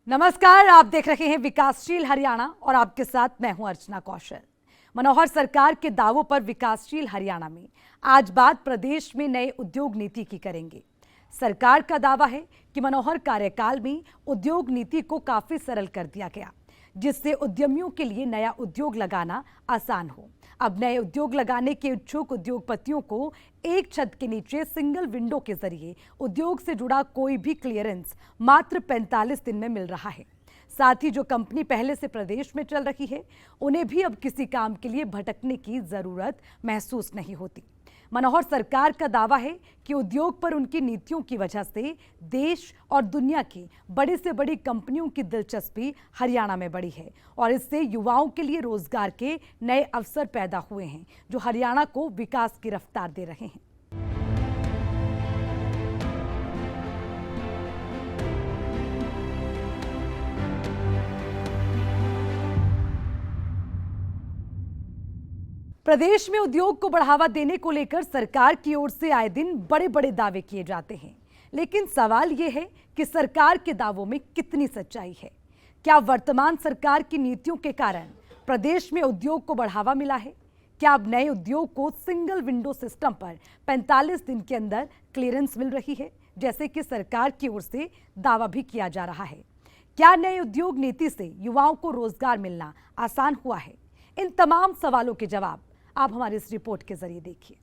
नमस्कार, आप देख रहे हैं विकासशील हरियाणा और आपके साथ मैं हूं अर्चना कौशल। मनोहर सरकार के दावों पर विकासशील हरियाणा में आज बात प्रदेश में नए उद्योग नीति की करेंगे। सरकार का दावा है कि मनोहर कार्यकाल में उद्योग नीति को काफी सरल कर दिया गया, जिससे उद्यमियों के लिए नया उद्योग लगाना आसान हो। अब नए उद्योग लगाने के इच्छुक उद्योगपतियों को एक छत के नीचे सिंगल विंडो के जरिए उद्योग से जुड़ा कोई भी क्लियरेंस मात्र 45 दिन में मिल रहा है। साथ ही जो कंपनी पहले से प्रदेश में चल रही है, उन्हें भी अब किसी काम के लिए भटकने की जरूरत महसूस नहीं होती। मनोहर सरकार का दावा है कि उद्योग पर उनकी नीतियों की वजह से देश और दुनिया की बड़ी से बड़ी कंपनियों की दिलचस्पी हरियाणा में बढ़ी है और इससे युवाओं के लिए रोजगार के नए अवसर पैदा हुए हैं, जो हरियाणा को विकास की रफ्तार दे रहे हैं। प्रदेश में उद्योग को बढ़ावा देने को लेकर सरकार की ओर से आए दिन बड़े बड़े दावे किए जाते हैं, लेकिन सवाल यह है कि सरकार के दावों में कितनी सच्चाई है। क्या वर्तमान सरकार की नीतियों के कारण प्रदेश में उद्योग को बढ़ावा मिला है? क्या अब नए उद्योग को सिंगल विंडो सिस्टम पर 45 दिन के अंदर क्लियरेंस मिल रही है, जैसे कि सरकार की ओर से दावा भी किया जा रहा है? क्या नए उद्योग नीति से युवाओं को रोजगार मिलना आसान हुआ है? इन तमाम सवालों के जवाब आप हमारी इस रिपोर्ट के जरिए देखिए।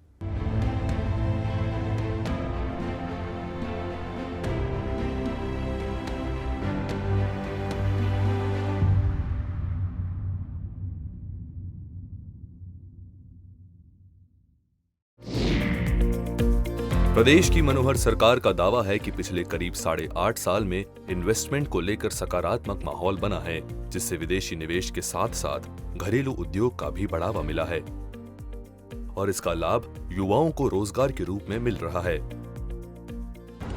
प्रदेश की मनोहर सरकार का दावा है कि पिछले करीब 8.5 साल में इन्वेस्टमेंट को लेकर सकारात्मक माहौल बना है, जिससे विदेशी निवेश के साथ साथ घरेलू उद्योग का भी बढ़ावा मिला है और इसका लाभ युवाओं को रोजगार के रूप में मिल रहा है।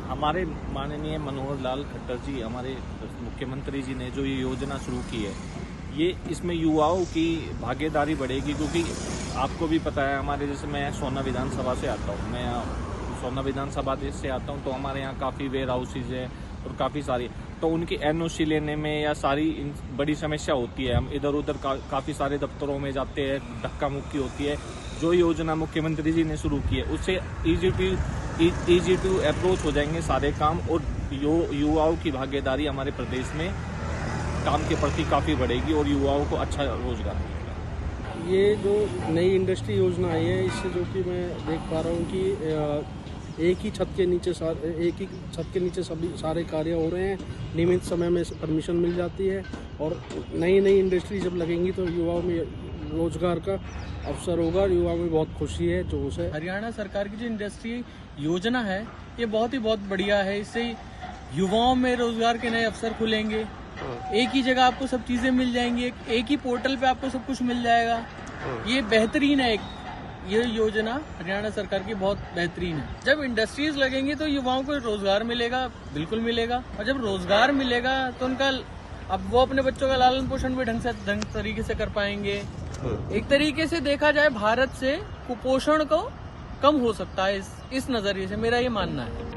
हमारे माननीय मनोहर लाल खट्टर जी, हमारे मुख्यमंत्री जी ने जो ये योजना शुरू की है, ये इसमें युवाओं की भागीदारी बढ़ेगी, क्योंकि आपको भी पता है, हमारे जैसे मैं सोना विधानसभा से आता हूँ, सोना विधानसभा से आता हूँ, तो हमारे यहाँ काफ़ी वेयर हाउसेज है और काफ़ी सारी, तो उनकी एनओसी लेने में या सारी बड़ी समस्या होती है। हम इधर उधर काफ़ी सारे दफ्तरों में जाते हैं, धक्का मुक्की होती है। जो योजना मुख्यमंत्री जी ने शुरू की है, उससे इजी टू अप्रोच हो जाएंगे सारे काम, और युवाओं की भागीदारी हमारे प्रदेश में काम के प्रति काफ़ी बढ़ेगी और युवाओं को अच्छा रोजगार मिलेगा। ये जो नई इंडस्ट्री योजना आई है, इससे जो कि मैं देख पा रहा हूँ कि एक ही छत के नीचे सभी सारे कार्य हो रहे हैं, नियमित समय में परमिशन मिल जाती है और नई इंडस्ट्री जब लगेंगी तो युवाओं में रोजगार का अवसर होगा। युवाओं में बहुत खुशी है, जोश है। हरियाणा सरकार की जो इंडस्ट्री योजना है, ये बहुत बढ़िया है। इससे युवाओं में रोजगार के नए अवसर खुलेंगे। एक ही जगह आपको सब चीजें मिल जाएंगी, एक ही पोर्टल पे आपको सब कुछ मिल जाएगा। ये बेहतरीन है। ये योजना हरियाणा सरकार की बहुत बेहतरीन है। जब इंडस्ट्रीज लगेंगी तो युवाओं को रोजगार मिलेगा, बिल्कुल मिलेगा, और जब रोजगार मिलेगा तो उनका अब वो अपने बच्चों का लालन पोषण भी ढंग तरीके से कर पाएंगे। एक तरीके से देखा जाए, भारत से कुपोषण को कम हो सकता है। इस नजरिए से मेरा ये मानना है।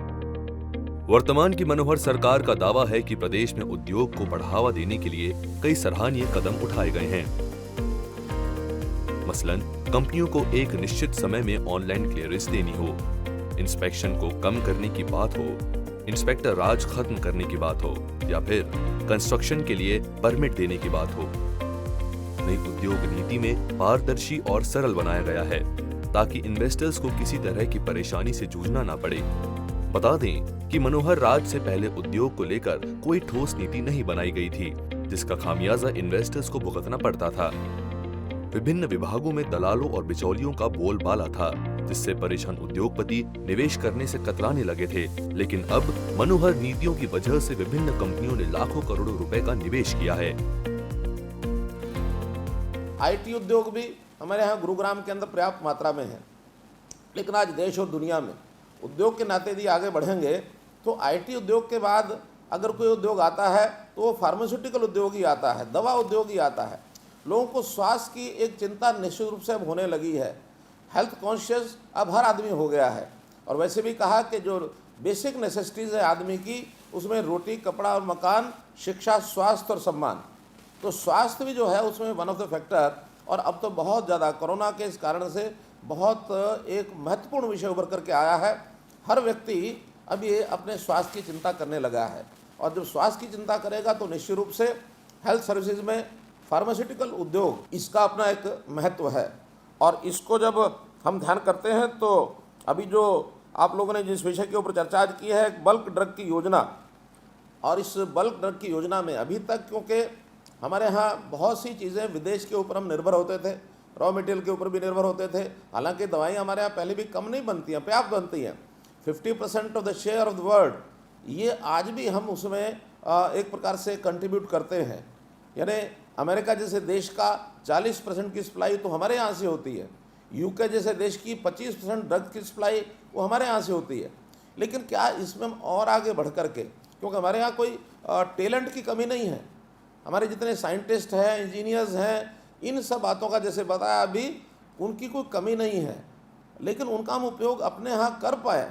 वर्तमान की मनोहर सरकार का दावा है कि प्रदेश में उद्योग को बढ़ावा देने के लिए कई सराहनीय कदम उठाए गए हैं। मसलन कंपनियों को एक निश्चित समय में ऑनलाइन क्लियरेंस देनी हो, इंस्पेक्शन को कम करने की बात हो, इंस्पेक्टर राज खत्म करने की बात हो, या फिर कंस्ट्रक्शन के लिए परमिट देने की बात हो। नई उद्योग नीति में पारदर्शी और सरल बनाया गया है, ताकि इन्वेस्टर्स को किसी तरह की परेशानी से जूझना ना पड़े। बता दें कि मनोहर राज से पहले उद्योग को लेकर कोई ठोस नीति नहीं बनाई गई थी, जिसका खामियाजा इन्वेस्टर्स को भुगतना पड़ता था। विभिन्न विभागों में दलालों और बिचौलियों का बोलबाला था, जिससे परेशान उद्योगपति निवेश करने से कतराने लगे थे। लेकिन अब मनोहर नीतियों की वजह से विभिन्न कंपनियों ने लाखों करोड़ों रुपए का निवेश किया है। आईटी उद्योग भी हमारे यहाँ गुरुग्राम के अंदर पर्याप्त मात्रा में है, लेकिन आज देश और दुनिया में उद्योग के नाते यदि आगे बढ़ेंगे तो आईटी उद्योग के बाद अगर कोई उद्योग आता है तो वो फार्मास्यूटिकल उद्योग ही आता है, दवा उद्योग ही आता है। लोगों को स्वास्थ्य की एक चिंता निश्चित रूप से अब होने लगी है। हेल्थ कॉन्शियस अब हर आदमी हो गया है, और वैसे भी कहा कि जो बेसिक नेसेसिटीज़ है आदमी की, उसमें रोटी, कपड़ा और मकान, शिक्षा, स्वास्थ्य और सम्मान। तो स्वास्थ्य भी जो है उसमें वन ऑफ द फैक्टर, और अब तो बहुत ज़्यादा कोरोना के इस कारण से बहुत एक महत्वपूर्ण विषय उभर करके आया है। हर व्यक्ति अब ये अपने स्वास्थ्य की चिंता करने लगा है, और जब स्वास्थ्य की चिंता करेगा तो निश्चित रूप से हेल्थ सर्विसेज में फार्मास्यूटिकल उद्योग इसका अपना एक महत्व है। और इसको जब हम ध्यान करते हैं तो अभी जो आप लोगों ने जिस विषय के ऊपर चर्चा आज की है, बल्क ड्रग की योजना, और इस बल्क ड्रग की योजना में अभी तक क्योंकि हमारे यहाँ बहुत सी चीज़ें विदेश के ऊपर हम निर्भर होते थे, रॉ मटेरियल के ऊपर भी निर्भर होते थे। हालांकि दवाइयाँ हमारे यहाँ पहले भी कम नहीं बनती हैं, पर्याप्त बनती हैं। 50% of the share of the world, ये आज भी हम उसमें एक प्रकार से कंट्रीब्यूट करते हैं। यानी अमेरिका जैसे देश का 40% की सप्लाई तो हमारे यहाँ से होती है, यूके जैसे देश की 25% ड्रग की सप्लाई वो हमारे यहाँ से होती है। लेकिन क्या इसमें हम और आगे बढ़ करके, क्योंकि हमारे यहाँ कोई टैलेंट की कमी नहीं है, हमारे जितने साइंटिस्ट हैं, इंजीनियर्स हैं, इन सब बातों का जैसे बताया अभी, उनकी कोई कमी नहीं है, लेकिन उनका हम उपयोग अपने यहाँ कर पाए,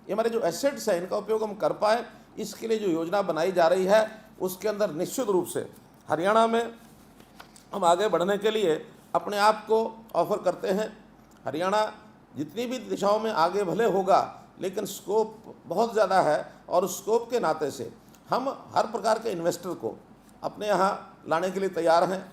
ये हमारे जो एसेट्स हैं इनका उपयोग हम कर पाए, इसके लिए जो योजना बनाई जा रही है उसके अंदर निश्चित रूप से हरियाणा में हम आगे बढ़ने के लिए अपने आप को ऑफर करते हैं। हरियाणा जितनी भी दिशाओं में आगे भले होगा, लेकिन स्कोप बहुत ज़्यादा है, और स्कोप के नाते से हम हर प्रकार के इन्वेस्टर को अपने यहाँ लाने के लिए तैयार हैं।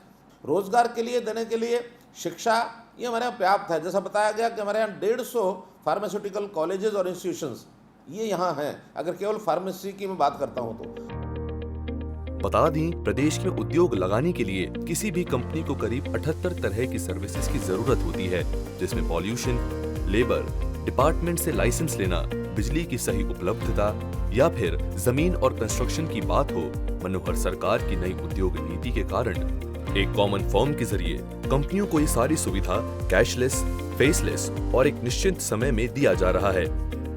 रोज़गार के लिए देने के लिए शिक्षा ये हमारे यहाँ पर्याप्त है। जैसा बताया गया कि हमारे यहाँ 150 फार्मास्यूटिकल कॉलेजेस और इंस्टीट्यूशंस ये यहाँ हैं, अगर केवल फार्मेसी की मैं बात करता हूँ तो। बता दें, प्रदेश में उद्योग लगाने के लिए किसी भी कंपनी को करीब 78 तरह की सर्विसेज की जरूरत होती है, जिसमें पॉल्यूशन, लेबर, डिपार्टमेंट से लाइसेंस लेना, बिजली की सही उपलब्धता या फिर जमीन और कंस्ट्रक्शन की बात हो। मनोहर सरकार की नई उद्योग नीति के कारण एक कॉमन फॉर्म के जरिए कंपनियों को ये सारी सुविधा कैशलेस, फेसलेस और एक निश्चित समय में दिया जा रहा है।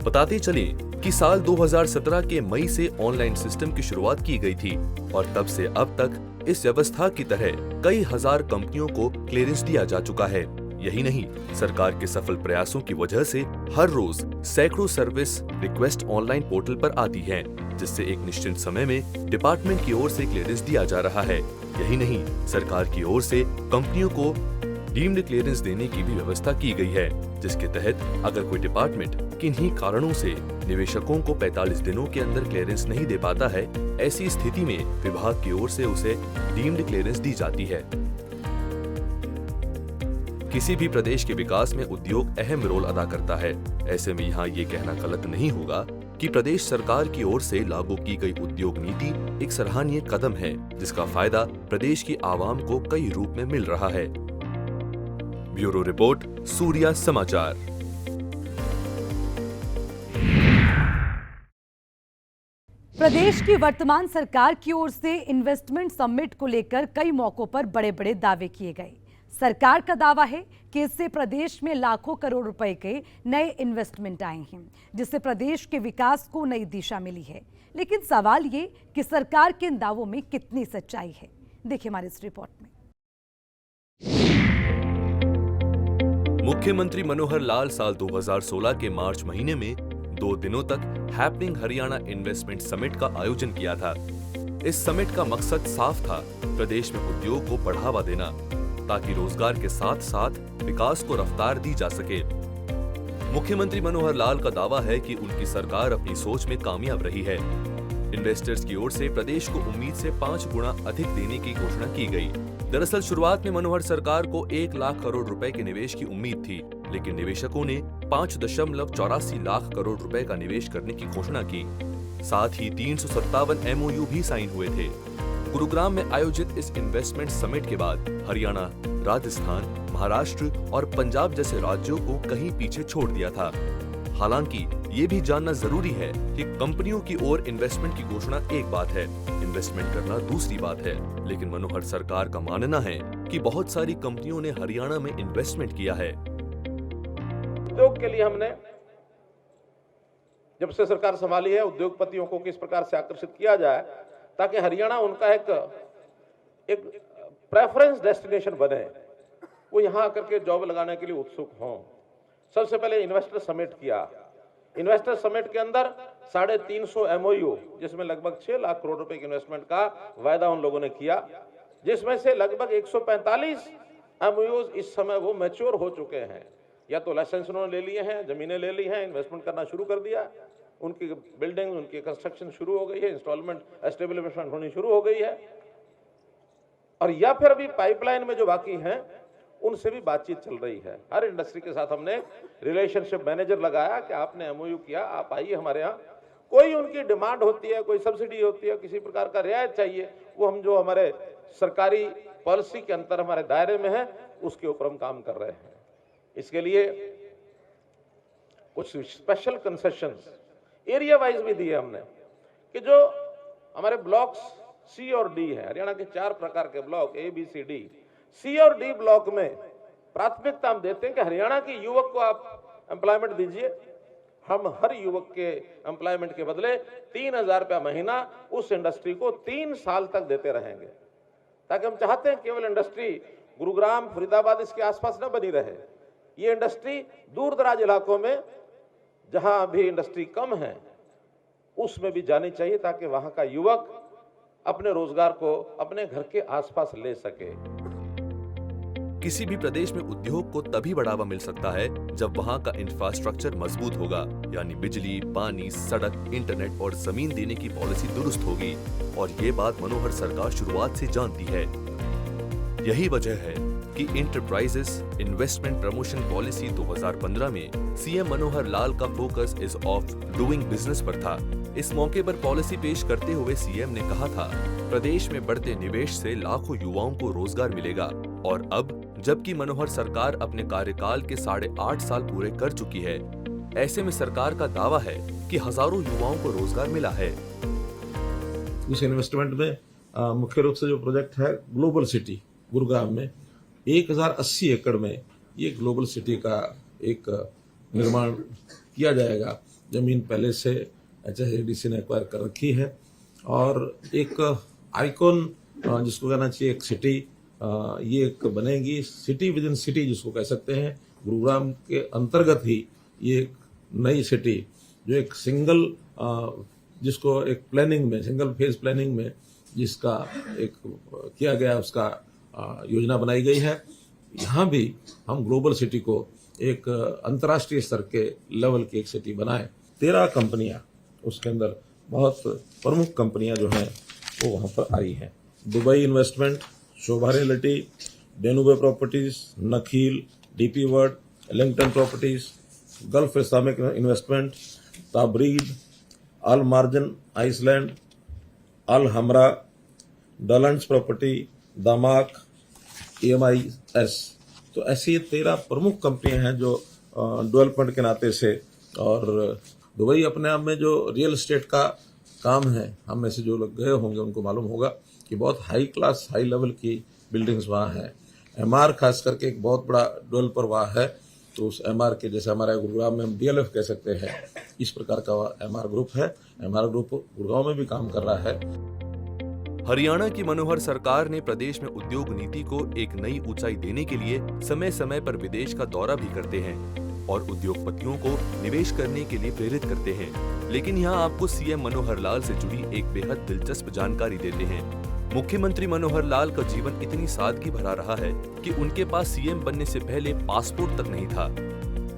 बताते चले कि साल 2017 के मई से ऑनलाइन सिस्टम की शुरुआत की गई थी, और तब से अब तक इस व्यवस्था की तरह कई हजार कंपनियों को क्लियरेंस दिया जा चुका है। यही नहीं, सरकार के सफल प्रयासों की वजह से हर रोज सैकड़ों सर्विस रिक्वेस्ट ऑनलाइन पोर्टल पर आती हैं, जिससे एक निश्चित समय में डिपार्टमेंट की ओर से क्लियरेंस दिया जा रहा है। यही नहीं, सरकार की ओर से कंपनियों को डीम्ड क्लियरेंस देने की भी व्यवस्था की गई है, जिसके तहत अगर कोई डिपार्टमेंट किन्हीं कारणों से निवेशकों को 45 दिनों के अंदर क्लियरेंस नहीं दे पाता है, ऐसी स्थिति में विभाग की ओर से उसे डीम्ड क्लियरेंस दी जाती है। किसी भी प्रदेश के विकास में उद्योग अहम रोल अदा करता है। ऐसे में यहाँ ये कहना गलत नहीं होगा कि प्रदेश सरकार की ओर से लागू की गई उद्योग नीति एक सराहनीय कदम है, जिसका फायदा प्रदेश की आवाम को कई रूप में मिल रहा है। ब्यूरो रिपोर्ट, सूर्या समाचार। प्रदेश की वर्तमान सरकार की ओर से इन्वेस्टमेंट समिट को लेकर कई मौकों पर बड़े बड़े दावे किए गए। सरकार का दावा है कि इससे प्रदेश में लाखों करोड़ रुपए के नए इन्वेस्टमेंट आए हैं, जिससे प्रदेश के विकास को नई दिशा मिली है। लेकिन सवाल ये कि सरकार के इन दावों में कितनी सच्चाई है, देखिए हमारी इस रिपोर्ट में। मुख्यमंत्री मनोहर लाल साल 2016 के मार्च महीने में 2 दिनों तक हैपनिंग हरियाणा इन्वेस्टमेंट समिट का आयोजन किया था। इस समिट का मकसद साफ था, प्रदेश में उद्योग को बढ़ावा देना, ताकि रोजगार के साथ साथ विकास को रफ्तार दी जा सके। मुख्यमंत्री मनोहर लाल का दावा है कि उनकी सरकार अपनी सोच में कामयाब रही है। इन्वेस्टर्स की ओर से प्रदेश को उम्मीद से 5 गुना अधिक देने की घोषणा की गई। दरअसल शुरुआत में मनोहर सरकार को 1 लाख करोड़ रुपए के निवेश की उम्मीद थी, लेकिन निवेशकों ने 5.84 लाख करोड़ रुपए का निवेश करने की घोषणा की। साथ ही 357 MOU भी साइन हुए थे। गुरुग्राम में आयोजित इस इन्वेस्टमेंट समिट के बाद हरियाणा, राजस्थान, महाराष्ट्र और पंजाब जैसे राज्यों को कहीं पीछे छोड़ दिया था। हालांकि ये भी जानना जरूरी है कि कंपनियों की ओर इन्वेस्टमेंट की घोषणा एक बात है, इन्वेस्टमेंट करना दूसरी बात है। लेकिन मनोहर सरकार का मानना है कि बहुत सारी कंपनियों ने हरियाणा में इन्वेस्टमेंट किया है। उद्योग के लिए हमने जब से सरकार संभाली है, उद्योगपतियों को किस प्रकार से आकर्षित किया जाए ताकि हरियाणा उनका एक प्रेफरेंस डेस्टिनेशन बने, वो यहाँ आकर के जॉब लगाने के लिए उत्सुक हों। सबसे पहले इन्वेस्टर समिट किया, इन्वेस्टर समिट के अंदर 350 MOU, जिसमें लगभग 6 लाख करोड़ रुपए की इन्वेस्टमेंट का वायदा उन लोगों ने किया, जिसमें से लगभग 145 MOU इस समय वो मैच्योर हो चुके हैं। या तो लाइसेंस उन्होंने ले लिए हैं, जमीनें ले ली हैं, इन्वेस्टमेंट करना शुरू कर दिया, उनकी बिल्डिंग, उनकी कंस्ट्रक्शन शुरू हो गई है, इंस्टॉलमेंट एस्टेब्लिशमेंट होनी शुरू हो गई है, और या फिर अभी पाइपलाइन में जो बाकी हैं उनसे भी बातचीत चल रही है। हर इंडस्ट्री के साथ हमने रिलेशनशिप मैनेजर लगाया कि आपने MOU किया, आप आइए हमारे यहाँ, कोई उनकी डिमांड होती है, कोई सब्सिडी होती है, किसी प्रकार का रियायत चाहिए, वो हम जो हमारे सरकारी पॉलिसी के अंतर हमारे दायरे में है उसके ऊपर हम काम कर रहे हैं। इसके लिए कुछ स्पेशल कंसेशंस एरिया वाइज भी दिए हमने कि जो हमारे ब्लॉक्स C और D है, हरियाणा के 4 प्रकार के block A, B, C, D, C और D ब्लॉक में प्राथमिकता हम देते हैं कि हरियाणा के युवक को आप एम्प्लॉयमेंट दीजिए। हम हर युवक के एम्प्लॉयमेंट के बदले 3,000 रुपया महीना उस इंडस्ट्री को 3 साल तक देते रहेंगे, ताकि हम चाहते हैं केवल इंडस्ट्री गुरुग्राम, फरीदाबाद इसके आसपास न बनी रहे। ये इंडस्ट्री दूर दराज इलाकों में जहां भी इंडस्ट्री कम है उसमें भी जानी चाहिए, ताकि वहां का युवक अपने रोजगार को अपने घर के आसपास ले सके। किसी भी प्रदेश में उद्योग को तभी बढ़ावा मिल सकता है जब वहां का इंफ्रास्ट्रक्चर मजबूत होगा, यानी बिजली, पानी, सड़क, इंटरनेट और जमीन देने की पॉलिसी दुरुस्त होगी। और ये बात मनोहर सरकार शुरुआत से जानती है। यही वजह है कि इंटरप्राइजेस इन्वेस्टमेंट प्रमोशन पॉलिसी 2015 में सीएम मनोहर लाल का focus is of doing business पर था। इस मौके पर पॉलिसी पेश करते हुए सीएम ने कहा था, प्रदेश में बढ़ते निवेश से लाखों युवाओं को रोजगार मिलेगा। और अब जबकि मनोहर सरकार अपने कार्यकाल के 8.5 साल पूरे कर चुकी है, ऐसे में सरकार का दावा है कि हजारों युवाओं को रोजगार मिला है। इस इन्वेस्टमेंट में मुख्य रूप से जो प्रोजेक्ट है ग्लोबल सिटी गुरुग्राम में 1080 एकड़ में ये ग्लोबल सिटी का एक निर्माण किया जाएगा। जमीन पहले से HSADC ने एक्वायर कर रखी है और एक आइकॉन जिसको कहना चाहिए एक सिटी, ये एक बनेगी, सिटी विद इन सिटी जिसको कह सकते हैं। गुरुग्राम के अंतर्गत ही ये एक नई सिटी जो एक सिंगल जिसको एक प्लानिंग में, सिंगल फेज प्लानिंग में जिसका एक किया गया, उसका योजना बनाई गई है। यहाँ भी हम ग्लोबल सिटी को एक अंतर्राष्ट्रीय स्तर के लेवल की एक सिटी बनाए। 13 कंपनियां, उसके अंदर बहुत प्रमुख कंपनियां जो हैं वो वहाँ पर आई हैं। Dubai investment, Sobha realty, Danube properties, Nakheel, DP world, Ellington properties, Gulf Islamic investment, Tabreed, Al Marjan Island, Al Hamra, Dolands property, दामाक, EMIS। तो ऐसी 13 प्रमुख कंपनियां हैं जो डेवलपमेंट के नाते से, और दुबई अपने आप में जो रियल एस्टेट का काम है, हम में से जो लोग गए होंगे उनको मालूम होगा कि बहुत हाई क्लास, हाई लेवल की बिल्डिंग्स वहाँ हैं। MR खास करके एक बहुत बड़ा डेवलपर वहाँ है। तो उस MR के जैसे हमारे गुरुग्राम में हम DLF कह सकते हैं, इस प्रकार का MR ग्रुप है। MR ग्रुप गुरुग्राम में भी काम कर रहा है। हरियाणा की मनोहर सरकार ने प्रदेश में उद्योग नीति को एक नई ऊंचाई देने के लिए समय समय पर विदेश का दौरा भी करते हैं और उद्योगपतियों को निवेश करने के लिए प्रेरित करते हैं। लेकिन यहाँ आपको सीएम मनोहर लाल से जुड़ी एक बेहद दिलचस्प जानकारी देते हैं। मुख्यमंत्री मनोहर लाल का जीवन इतनी सादगी भरा रहा है कि उनके पास सीएम बनने से पहले पासपोर्ट तक नहीं था।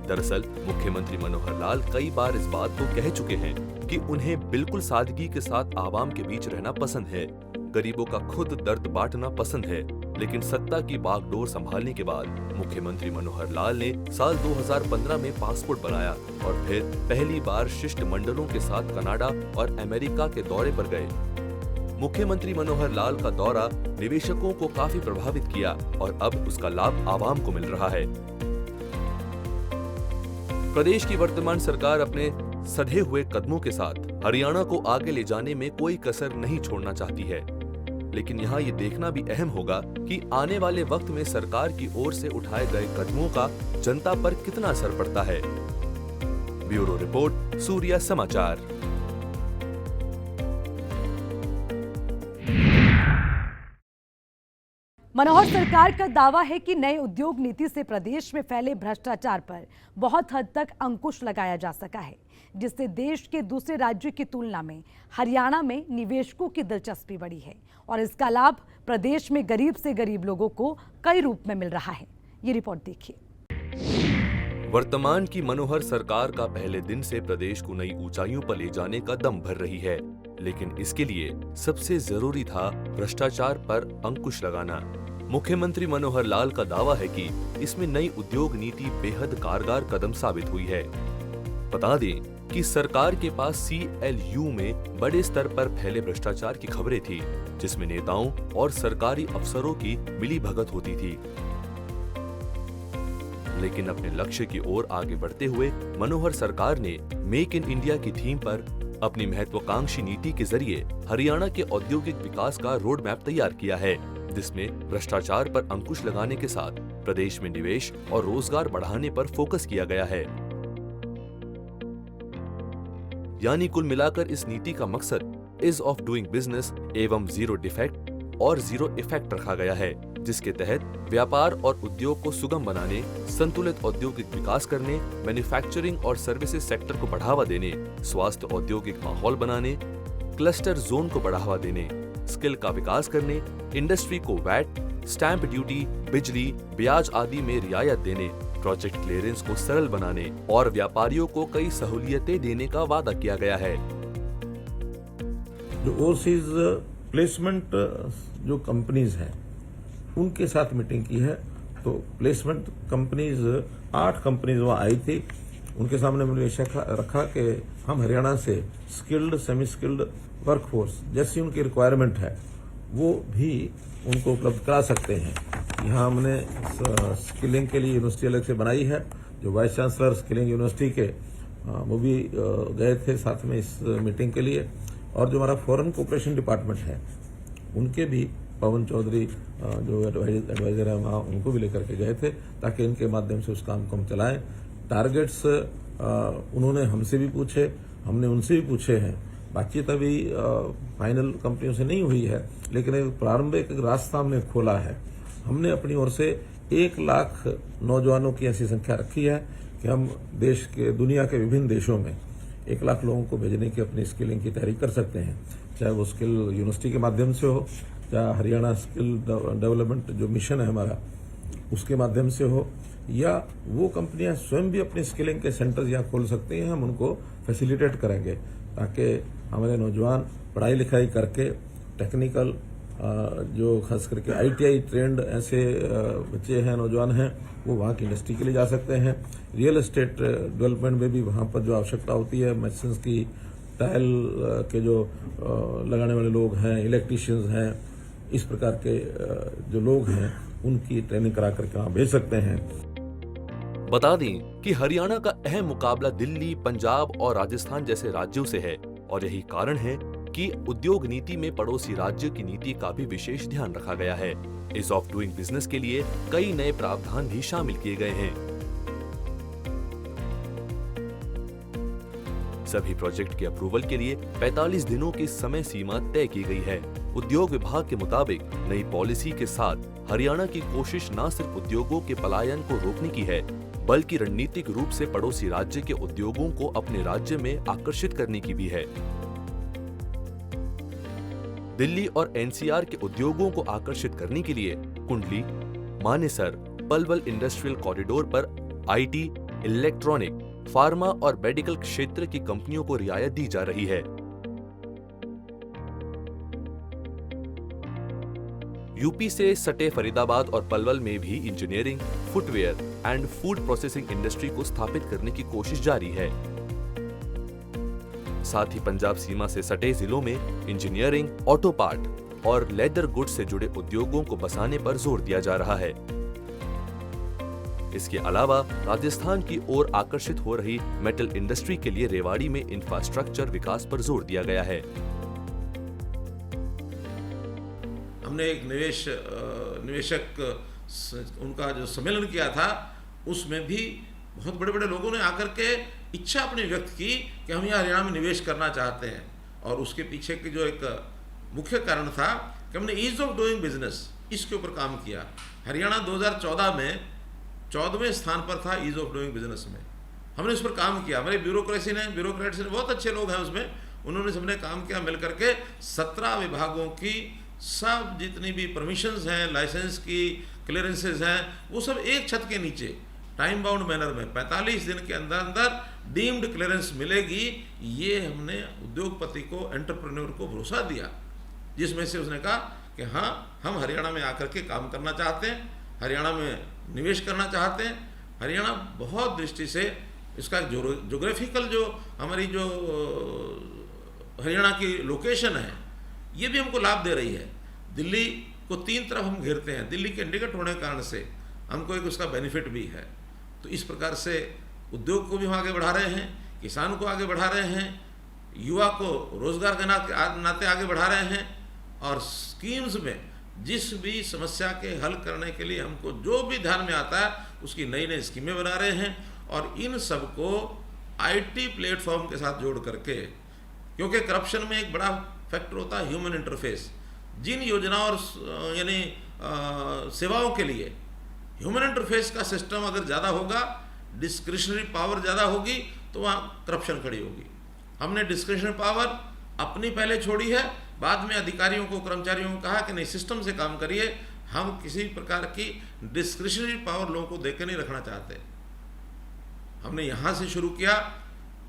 दरअसल मुख्यमंत्री मनोहर लाल कई बार इस बात को कह चुके हैं कि उन्हें बिल्कुल सादगी के साथ आवाम के बीच रहना पसंद है, गरीबों का खुद दर्द बांटना पसंद है। लेकिन सत्ता की बागडोर संभालने के बाद मुख्यमंत्री मनोहर लाल ने साल 2015 में पासपोर्ट बनाया और फिर पहली बार शिष्टमंडलों के साथ कनाडा और अमेरिका के दौरे पर गए। मुख्यमंत्री मनोहर लाल का दौरा निवेशकों को काफी प्रभावित किया और अब उसका लाभ आवाम को मिल रहा है। प्रदेश की वर्तमान सरकार अपने सधे हुए कदमों के साथ हरियाणा को आगे ले जाने में कोई कसर नहीं छोड़ना चाहती है। लेकिन यहाँ ये देखना भी अहम होगा कि आने वाले वक्त में सरकार की ओर से उठाए गए कदमों का जनता पर कितना असर पड़ता है। ब्यूरो रिपोर्ट, सूर्या समाचार। मनोहर सरकार का दावा है कि नए उद्योग नीति से प्रदेश में फैले भ्रष्टाचार पर बहुत हद तक अंकुश लगाया जा सका है, जिससे देश के दूसरे राज्यों की तुलना में हरियाणा में निवेशकों की दिलचस्पी बढ़ी है और इसका लाभ प्रदेश में गरीब से गरीब लोगों को कई रूप में मिल रहा है। ये रिपोर्ट देखिए। वर्तमान की मनोहर सरकार का पहले दिन से प्रदेश को नई ऊंचाइयों पर ले जाने का दम भर रही है, लेकिन इसके लिए सबसे जरूरी था भ्रष्टाचार पर अंकुश लगाना। मुख्यमंत्री मनोहर लाल का दावा है कि इसमें नई उद्योग नीति बेहद कारगर कदम साबित हुई है। बता दें कि सरकार के पास CLU में बड़े स्तर पर फैले भ्रष्टाचार की खबरें थी, जिसमें नेताओं और सरकारी अफसरों की मिलीभगत होती थी। लेकिन अपने लक्ष्य की ओर आगे बढ़ते हुए मनोहर सरकार ने मेक इन इंडिया की थीम पर अपनी महत्वाकांक्षी नीति के जरिए हरियाणा के औद्योगिक विकास का रोड मैप तैयार किया है, जिसमें भ्रष्टाचार पर अंकुश लगाने के साथ प्रदेश में निवेश और रोजगार बढ़ाने पर फोकस किया गया है। यानी कुल मिलाकर इस नीति का मकसद इज ऑफ डूइंग बिजनेस एवं जीरो डिफेक्ट और जीरो इफेक्ट रखा गया है, जिसके तहत व्यापार और उद्योग को सुगम बनाने, संतुलित औद्योगिक विकास करने, मैन्युफैक्चरिंग और सर्विसेज सेक्टर को बढ़ावा देने, स्वास्थ्य औद्योगिक माहौल बनाने, क्लस्टर जोन को बढ़ावा देने, स्किल का विकास करने, इंडस्ट्री को वैट, स्टैंप ड्यूटी, बिजली, ब्याज आदि में रियायत देने, प्रोजेक्ट क्लियरेंस को सरल बनाने और व्यापारियों को कई सहूलियतें देने का वादा किया गया है। जो ओवरसीज प्लेसमेंट जो कंपनीज हैं उनके साथ मीटिंग की है, तो प्लेसमेंट कंपनीज 8 कंपनीज वहाँ आई थी। उनके सामने मैंने रखा कि हम हरियाणा से स्किल्ड सेमी स्किल्ड वर्कफोर्स जैसी उनकी रिक्वायरमेंट है वो भी उनको उपलब्ध करा सकते हैं। यहाँ हमने स्किलिंग के लिए यूनिवर्सिटी अलग से बनाई है। जो वाइस चांसलर स्किलिंग यूनिवर्सिटी के वो भी गए थे साथ में इस मीटिंग के लिए। और जो हमारा फॉरेन कोऑपरेशन डिपार्टमेंट है उनके भी पवन चौधरी जो एडवाइजर है वहाँ उनको भी लेकर के गए थे, ताकि इनके माध्यम से उस काम को हम चलाएं। टारगेट्स उन्होंने हमसे भी पूछे, हमने उनसे भी पूछे हैं। बातचीत अभी फाइनल कंपनियों से नहीं हुई है, लेकिन एक प्रारंभिक रास्ता हमने खोला है। हमने अपनी ओर से 1 लाख नौजवानों की ऐसी संख्या रखी है कि हम देश के दुनिया के विभिन्न देशों में 1 लाख लोगों को भेजने की अपनी स्किलिंग की तैयारी कर सकते हैं, चाहे वो स्किल यूनिवर्सिटी के माध्यम से हो, चाहे हरियाणा स्किल डेवलपमेंट जो मिशन है हमारा उसके माध्यम से हो, या वो कंपनियां स्वयं भी अपने स्किलिंग के सेंटर्स यहाँ खोल सकती हैं। हम उनको फैसिलिटेट करेंगे ताकि हमारे नौजवान पढ़ाई लिखाई करके टेक्निकल जो खास करके ITI ट्रेंड ऐसे बच्चे हैं, नौजवान हैं, वो वहाँ की इंडस्ट्री के लिए जा सकते हैं। रियल एस्टेट डेवलपमेंट में भी वहाँ पर जो आवश्यकता होती है, मशीन्स की, टाइल के जो लगाने वाले लोग हैं, इलेक्ट्रीशियंस हैं, इस प्रकार के जो लोग हैं उनकी ट्रेनिंग करा करके वहाँ भेज सकते हैं। बता दें कि हरियाणा का अहम मुकाबला दिल्ली, पंजाब और राजस्थान जैसे राज्यों से है और यही कारण है कि उद्योग नीति में पड़ोसी राज्य की नीति का भी विशेष ध्यान रखा गया है। इज ऑफ डूइंग बिजनेस के लिए कई नए प्रावधान भी शामिल किए गए हैं। सभी प्रोजेक्ट के अप्रूवल के लिए 45 दिनों की समय सीमा तय की गई है। उद्योग विभाग के मुताबिक नई पॉलिसी के साथ हरियाणा की कोशिश न सिर्फ उद्योगों के पलायन को रोकने की है, बल्कि रणनीतिक रूप से पड़ोसी राज्य के उद्योगों को अपने राज्य में आकर्षित करने की भी है। दिल्ली और NCR के उद्योगों को आकर्षित करने के लिए कुंडली, मानेसर, पलवल इंडस्ट्रियल कॉरिडोर पर IT, इलेक्ट्रॉनिक, फार्मा और मेडिकल क्षेत्र की कंपनियों को रियायत दी जा रही है। यूपी से सटे फरीदाबाद और पलवल में भी engineering, footwear and food processing industry को स्थापित करने की कोशिश जारी है। साथ ही पंजाब सीमा से सटे जिलों में इंजीनियरिंग, ऑटो पार्ट और लेदर गुड्स से जुड़े उद्योगों को बसाने पर जोर दिया जा रहा है। इसके अलावा राजस्थान की ओर आकर्षित हो रही मेटल इंडस्ट्री के लिए रेवाड़ी में इंफ्रास्ट्रक्चर विकास पर जोर दिया गया है। हमने एक निवेशक उनका जो सम्मेलन किया था, उसमें भी बहुत बड़े बड़े लोगों ने आकर के इच्छा अपनी व्यक्त की कि हम यहाँ हरियाणा में निवेश करना चाहते हैं। और उसके पीछे की जो एक मुख्य कारण था कि हमने ईज ऑफ डूइंग बिजनेस, इसके ऊपर काम किया। हरियाणा 2014 में 14वें स्थान पर था ईज ऑफ डूइंग बिजनेस में। हमने उस पर काम किया, हमारे ब्यूरोक्रेट्स ने बहुत अच्छे लोग हैं उसमें, उन्होंने सबने काम किया मिल करके। 17 विभागों की सब जितनी भी परमिशंस हैं, लाइसेंस की क्लियरेंसेज हैं, वो सब एक छत के नीचे टाइम बाउंड मैनर में 45 दिन के अंदर अंदर डीम्ड क्लियरेंस मिलेगी। ये हमने उद्योगपति को, एंटरप्रेन्योर को भरोसा दिया, जिसमें से उसने कहा कि हाँ, हम हरियाणा में आकर के काम करना चाहते हैं, हरियाणा में निवेश करना चाहते हैं। हरियाणा बहुत दृष्टि से इसका जोग्राफिकल जो हमारी जो हरियाणा की लोकेशन है, ये भी हमको लाभ दे रही है। दिल्ली को 3 तरफ हम घेरते हैं, दिल्ली के निकट होने के कारण से हमको एक उसका बेनिफिट भी है। तो इस प्रकार से उद्योग को भी हम आगे बढ़ा रहे हैं, किसान को आगे बढ़ा रहे हैं, युवा को रोजगार के नाते आगे बढ़ा रहे हैं, और स्कीम्स में जिस भी समस्या के हल करने के लिए हमको जो भी ध्यान में आता है उसकी नई नई स्कीमें बना रहे हैं। और इन सबको आईटी प्लेटफॉर्म के साथ जोड़ करके, क्योंकि करप्शन में एक बड़ा फैक्टर होता है ह्यूमन इंटरफेस। जिन योजनाओं और यानी सेवाओं के लिए ह्यूमन इंटरफेस का सिस्टम अगर ज़्यादा होगा, डिस्क्रिशनरी पावर ज़्यादा होगी, तो वहाँ करप्शन खड़ी होगी। हमने डिस्क्रिशनरी पावर अपनी पहले छोड़ी है, बाद में अधिकारियों को, कर्मचारियों को कहा कि नहीं, सिस्टम से काम करिए, हम किसी प्रकार की डिस्क्रिशनरी पावर लोगों को देकर नहीं रखना चाहते। हमने यहाँ से शुरू किया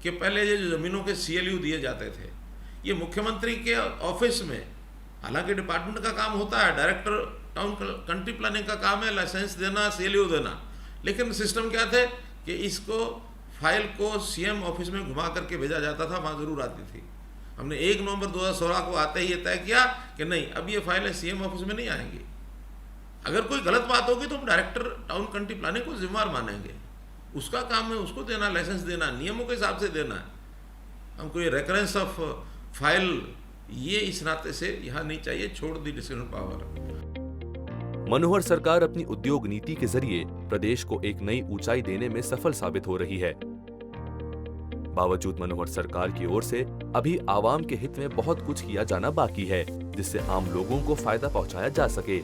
कि पहले ये जो ज़मीनों के CLU दिए जाते थे, ये मुख्यमंत्री के ऑफिस में, हालांकि डिपार्टमेंट का काम होता है, डायरेक्टर टाउन कंट्री प्लानिंग का काम है लाइसेंस देना, CLU देना, लेकिन सिस्टम क्या थे कि इसको फाइल को CM ऑफिस में घुमा करके भेजा जाता था, वहाँ ज़रूर आती थी। हमने 1 नवंबर 2016 को आते ही ये तय किया कि नहीं, अब ये फाइलें CM ऑफिस में नहीं आएंगी। अगर कोई गलत बात होगी तो हम डायरेक्टर टाउन कंट्री प्लानिंग को जिम्मेवार मानेंगे, उसका काम है उसको देना, लाइसेंस देना, नियमों के हिसाब से देना है। हमको ये रेकरेंस ऑफ फाइल, ये इस नाते से यहाँ नहीं चाहिए, छोड़ दी डिसीजन पावर। मनोहर सरकार अपनी उद्योग नीति के जरिए प्रदेश को एक नई ऊंचाई देने में सफल साबित हो रही है। बावजूद मनोहर सरकार की ओर से अभी आवाम के हित में बहुत कुछ किया जाना बाकी है, जिससे आम लोगों को फायदा पहुंचाया जा सके।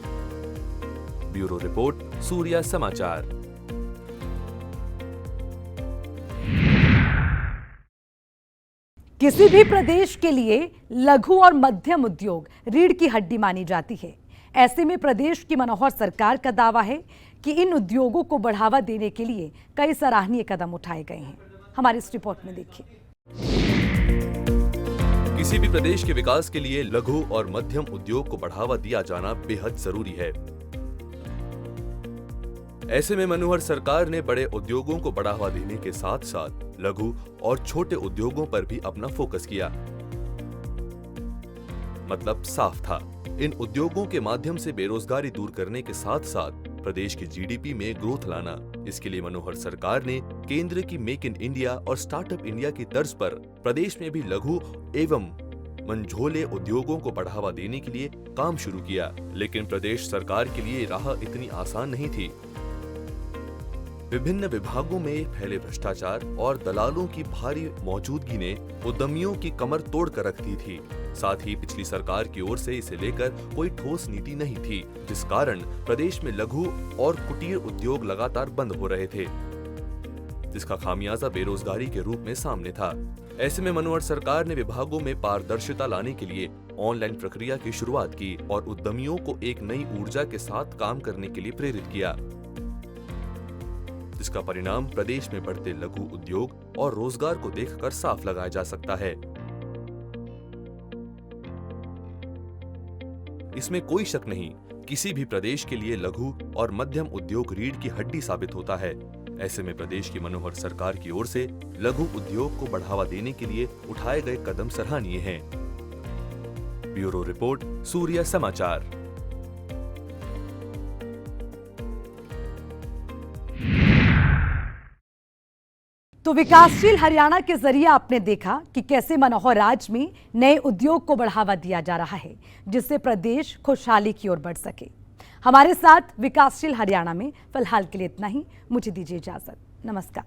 ब्यूरो रिपोर्ट, सूर्या समाचार। किसी भी प्रदेश के लिए लघु और मध्यम उद्योग रीढ़ की हड्डी मानी जाती है। ऐसे में प्रदेश की मनोहर सरकार का दावा है कि इन उद्योगों को बढ़ावा देने के लिए कई सराहनीय कदम उठाए गए हैं। हमारी इस रिपोर्ट में देखिए। किसी भी प्रदेश के विकास के लिए लघु और मध्यम उद्योग को बढ़ावा दिया जाना बेहद जरूरी है। ऐसे में मनोहर सरकार ने बड़े उद्योगों को बढ़ावा देने के साथ साथ लघु और छोटे उद्योगों पर भी अपना फोकस किया। मतलब साफ था, इन उद्योगों के माध्यम से बेरोजगारी दूर करने के साथ साथ प्रदेश की GDP में ग्रोथ लाना। इसके लिए मनोहर सरकार ने केंद्र की मेक इन इंडिया और स्टार्टअप इंडिया की तर्ज पर प्रदेश में भी लघु एवं मंझोले उद्योगों को बढ़ावा देने के लिए काम शुरू किया। लेकिन प्रदेश सरकार के लिए राह इतनी आसान नहीं थी। विभिन्न विभागों में फैले भ्रष्टाचार और दलालों की भारी मौजूदगी ने उद्यमियों की कमर तोड़ कर रख दी थी। साथ ही पिछली सरकार की ओर से इसे लेकर कोई ठोस नीति नहीं थी, जिस कारण प्रदेश में लघु और कुटीर उद्योग लगातार बंद हो रहे थे, जिसका खामियाजा बेरोजगारी के रूप में सामने था। ऐसे में मनोहर सरकार ने विभागों में पारदर्शिता लाने के लिए ऑनलाइन प्रक्रिया की शुरुआत की और उद्यमियों को एक नई ऊर्जा के साथ काम करने के लिए प्रेरित किया, जिसका परिणाम प्रदेश में बढ़ते लघु उद्योग और रोजगार को देखकर साफ लगाया जा सकता है। इसमें कोई शक नहीं, किसी भी प्रदेश के लिए लघु और मध्यम उद्योग रीढ़ की हड्डी साबित होता है। ऐसे में प्रदेश की मनोहर सरकार की ओर से लघु उद्योग को बढ़ावा देने के लिए उठाए गए कदम सराहनीय हैं। ब्यूरो रिपोर्ट, सूर्या समाचार। तो विकासशील हरियाणा के जरिए आपने देखा कि कैसे मनोहर राज में नए उद्योग को बढ़ावा दिया जा रहा है, जिससे प्रदेश खुशहाली की ओर बढ़ सके। हमारे साथ विकासशील हरियाणा में फिलहाल के लिए इतना ही। मुझे दीजिए इजाजत। नमस्कार।